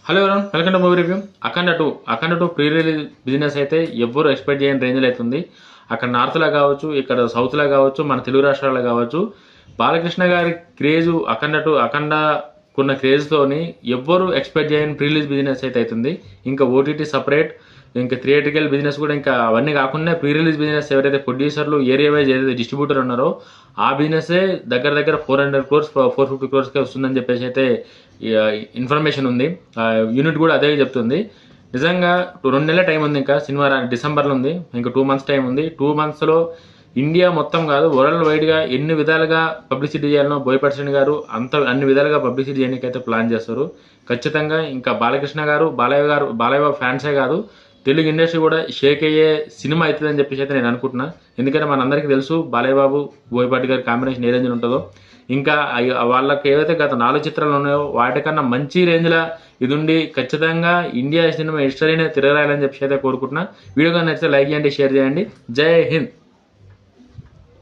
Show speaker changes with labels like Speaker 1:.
Speaker 1: Hello everyone welcome to movie review. Akhanda two pre release business అయితే ఎవ్వరు expect చేయని రేంజ్లో అవుతుంది. అక్కడ నార్త్లో కావచ్చు, ఇక్కడ సౌత్లో కావచ్చు, మన తెలుగు రాష్ట్రాల్లో కావచ్చు, బాలకృష్ణ గారి క్రేజు అఖండకున్న క్రేజ్తోని ఎవ్వరు ఎక్స్పెక్ట్ చేయని ప్రీ రిలీజ్ బిజినెస్ అయితే అవుతుంది. ఇంకా ఓటీటీ సపరేట్, ఇంకా థియేట్రికల్ బిజినెస్ కూడా, ఇంకా అవన్నీ కాకుండా ప్రీ రిలీజ్ బిజినెస్ ఎవరైతే ప్రొడ్యూసర్లు ఏరియా వైజ్ ఏదైతే డిస్ట్రిబ్యూటర్ ఉన్నారో ఆ బిజినెస్ దగ్గర 400 crores 450 crores వస్తుందని చెప్పేసి అయితే ఇన్ఫర్మేషన్ ఉంది. యూనిట్ కూడా అదే చెప్తుంది. నిజంగా 2 నెలల టైం ఉంది, ఇంకా సినిమా డిసెంబర్లో ఉంది, ఇంకా 2 months టైం ఉంది. 2 monthsలో ఇండియా మొత్తం కాదు, వరల్డ్ వైడ్గా ఎన్ని విధాలుగా పబ్లిసిటీ చేయాలనో బోయపాటి గారు అన్ని విధాలుగా పబ్లిసిటీ చేయడానికి అయితే ప్లాన్ చేస్తారు. ఖచ్చితంగా ఇంకా బాలకృష్ణ గారు బాలయ్య ఫ్యాన్సే కాదు, తెలుగు ఇండస్ట్రీ కూడా షేక్ అయ్యే సినిమా అవుతుందని చెప్పేసి అయితే నేను అనుకుంటున్నా. ఎందుకంటే మనందరికీ తెలుసు బాలయ్య బాబు బోయపాటి గారి కాంబినేషన్ ఏ రేంజ్లో ఉంటుందో. ఇంకా వాళ్ళకి ఏవైతే గత 4 చిత్రాలు ఉన్నాయో వాటికన్నా మంచి రేంజ్లో ఇది ఉండి ఖచ్చితంగా ఇండియా సినిమా హిస్టరీనే తిరగరాయాలని చెప్పేసి అయితే కోరుకుంటున్నా. వీడియో కానీ నచ్చితే లైక్ చేయండి, షేర్ చేయండి. జై హింద్.